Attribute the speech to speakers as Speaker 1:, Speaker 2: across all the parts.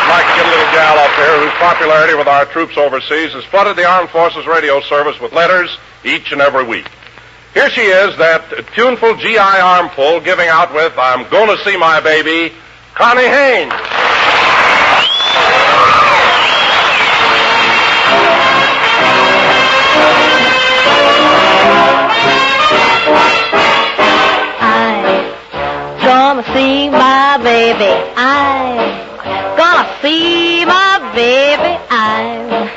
Speaker 1: like to get a little gal up here whose popularity with our troops overseas has flooded the Armed Forces radio service with letters each and every week. Here she is, that tuneful GI armful, giving out with "I'm Gonna See My Baby," Connie Haines.
Speaker 2: I'm gonna see my baby. I'm gonna see my baby. I'm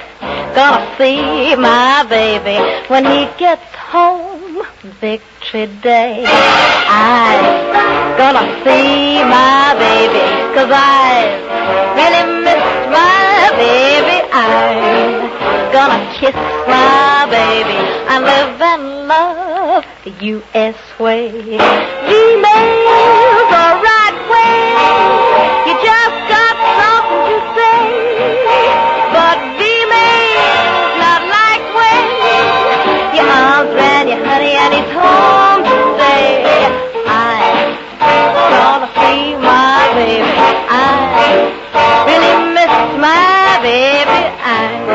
Speaker 2: gonna see my baby when he gets home. Victory Day. I'm gonna see my baby, 'cause I really miss my baby. I'm gonna kiss my baby and live and love the U.S. way. Email's the right way. You just got something to say. But email's not like when your arms around your honey and he's home today. I'm gonna see my baby. I really miss my baby. I'm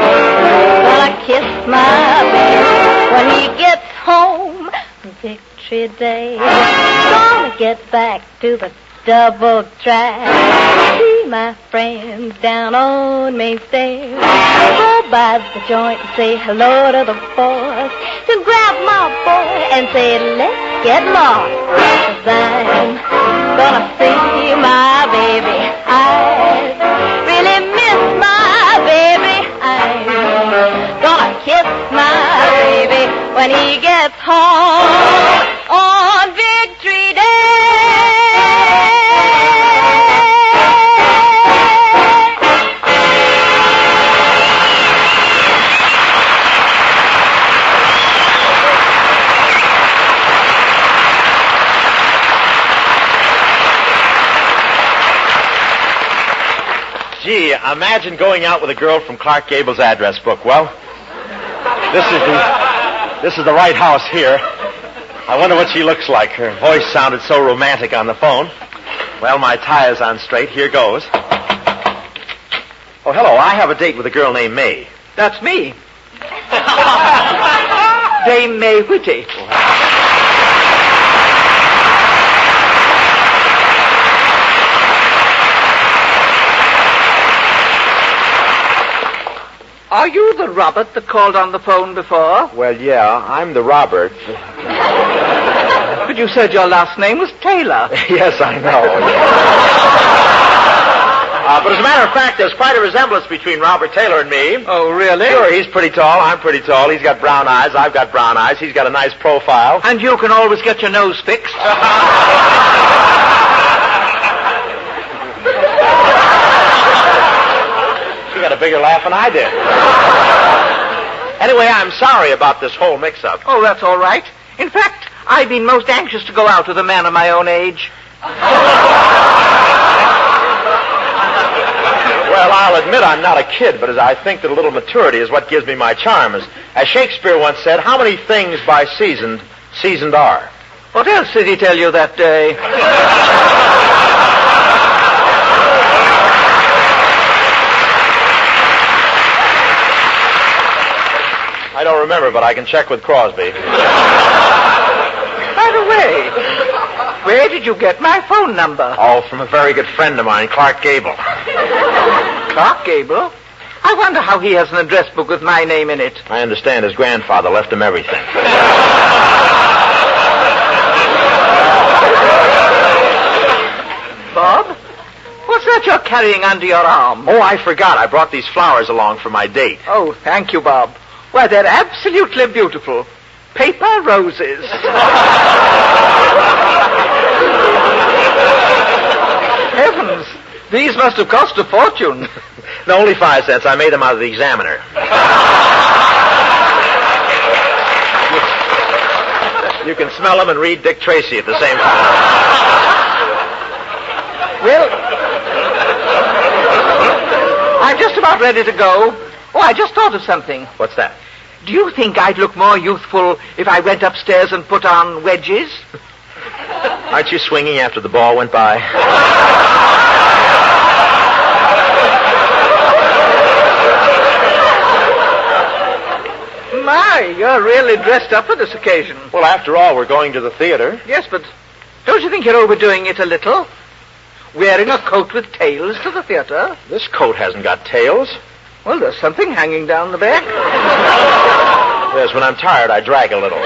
Speaker 2: gonna kiss my baby when he gets home. Victory Day. Gonna get back to the double track. See my friends down on Main Stairs. Go by the joint and say hello to the boys. To grab my boy and say, let's get lost. 'Cause I'm gonna see my baby. I really miss my baby. I'm gonna kiss my baby when he gets home on Victory Day.
Speaker 3: Gee, imagine going out with a girl from Clark Gable's address book. Well, this is the right house here. I wonder what she looks like. Her voice sounded so romantic on the phone. Well, my tie is on straight. Here goes. Oh, hello. I have a date with a girl named May.
Speaker 4: That's me. Dame May Whitty. Are you the Robert that called on the phone before?
Speaker 3: Well, yeah, I'm the Robert.
Speaker 4: But you said your last name was Taylor.
Speaker 3: Yes, I know. But as a matter of fact, there's quite a resemblance between Robert Taylor and me.
Speaker 4: Oh, really?
Speaker 3: Sure, he's pretty tall, I'm pretty tall. He's got brown eyes, I've got brown eyes. He's got a nice profile.
Speaker 4: And you can always get your nose fixed.
Speaker 3: You got a bigger laugh than I did. Anyway, I'm sorry about this whole mix-up.
Speaker 4: Oh, that's all right. In fact, I've been most anxious to go out with a man of my own age.
Speaker 3: Well, I'll admit I'm not a kid, but as I think that a little maturity is what gives me my charm. As Shakespeare once said, how many things by seasoned are?
Speaker 4: What else did he tell you that day?
Speaker 3: I don't remember, but I can check with Crosby.
Speaker 4: By the way, where did you get my phone number?
Speaker 3: Oh, from a very good friend of mine, Clark Gable.
Speaker 4: Clark Gable? I wonder how he has an address book with my name in it.
Speaker 3: I understand his grandfather left him everything.
Speaker 4: Bob? What's that you're carrying under your arm?
Speaker 3: Oh, I forgot. I brought these flowers along for my date.
Speaker 4: Oh, thank you, Bob. Why, they're absolutely beautiful. Paper roses. Heavens, these must have cost a fortune.
Speaker 3: No, only 5 cents. I made them out of the Examiner. You can smell them and read Dick Tracy at the same time.
Speaker 4: Well, I'm just about ready to go. Oh, I just thought of something.
Speaker 3: What's that?
Speaker 4: Do you think I'd look more youthful if I went upstairs and put on wedges?
Speaker 3: Aren't you swinging after the ball went by?
Speaker 4: My, you're really dressed up for this occasion.
Speaker 3: Well, after all, we're going to the theater.
Speaker 4: Yes, but don't you think you're overdoing it a little? Wearing a coat with tails to the theater?
Speaker 3: This coat hasn't got tails.
Speaker 4: Well, there's something hanging down the back.
Speaker 3: Yes, when I'm tired, I drag a little.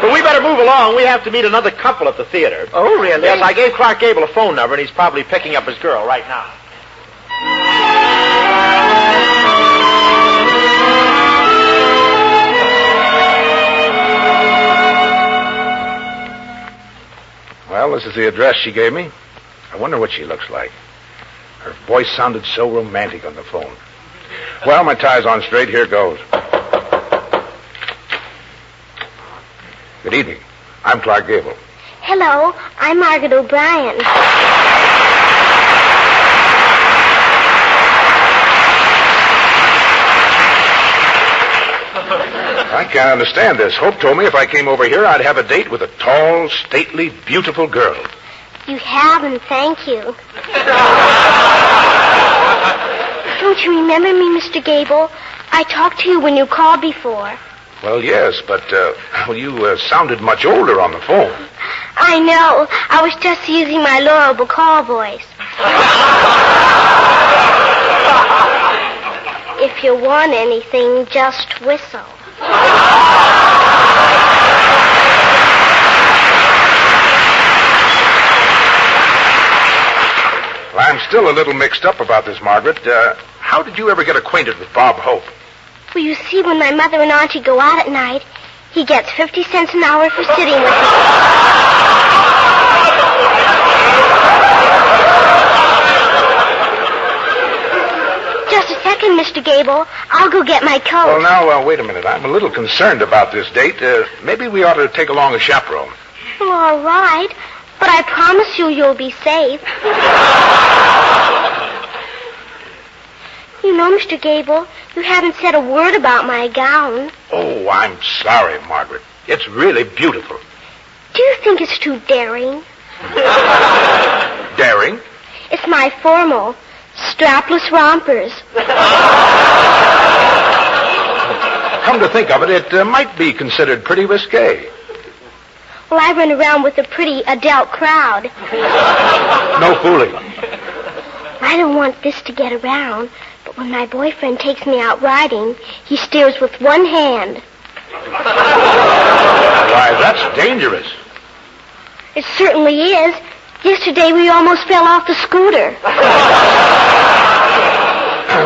Speaker 3: But we better move along. We have to meet another couple at the theater.
Speaker 4: Oh, really?
Speaker 3: Yes, I gave Clark Gable a phone number, and he's probably picking up his girl right now.
Speaker 5: Well, this is the address she gave me. I wonder what she looks like. Her voice sounded so romantic on the phone. Well, my tie's on straight. Here goes. Good evening. I'm Clark Gable.
Speaker 2: Hello, I'm Margaret O'Brien.
Speaker 5: I can't understand this. Hope told me if I came over here, I'd have a date with a tall, stately, beautiful girl.
Speaker 2: You have, and thank you. Don't you remember me, Mr. Gable? I talked to you when you called before.
Speaker 5: Well, yes, but, you sounded much older on the phone.
Speaker 2: I know. I was just using my Laura Bacall voice. If you want anything, just whistle.
Speaker 5: Well, I'm still a little mixed up about this, Margaret. How did you ever get acquainted with Bob Hope?
Speaker 2: Well, you see, when my mother and auntie go out at night, he gets 50 cents an hour for sitting with me. Just a second, Mr. Gable. I'll go get my coat.
Speaker 5: Well, now, wait a minute. I'm a little concerned about this date. Maybe we ought to take along a chaperone.
Speaker 2: Well, all right. But I promise you'll be safe. You know, Mr. Gable, you haven't said a word about my gown.
Speaker 5: Oh, I'm sorry, Margaret. It's really beautiful.
Speaker 2: Do you think it's too daring?
Speaker 5: Daring?
Speaker 2: It's my formal, strapless rompers.
Speaker 5: Come to think of it, it might be considered pretty risque.
Speaker 2: Well, I run around with a pretty adult crowd.
Speaker 5: No fooling.
Speaker 2: I don't want this to get around, but when my boyfriend takes me out riding, he steers with one hand.
Speaker 5: Why, that's dangerous.
Speaker 2: It certainly is. Yesterday we almost fell off the scooter.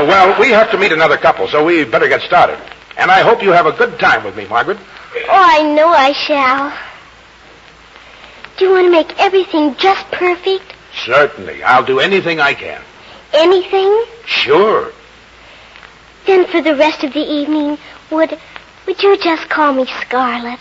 Speaker 5: Well, we have to meet another couple, so we better get started. And I hope you have a good time with me, Margaret.
Speaker 2: Oh, I know I shall. Do you want to make everything just perfect?
Speaker 5: Certainly. I'll do anything I can.
Speaker 2: Anything?
Speaker 5: Sure.
Speaker 2: Then for the rest of the evening, would you just call me Scarlet?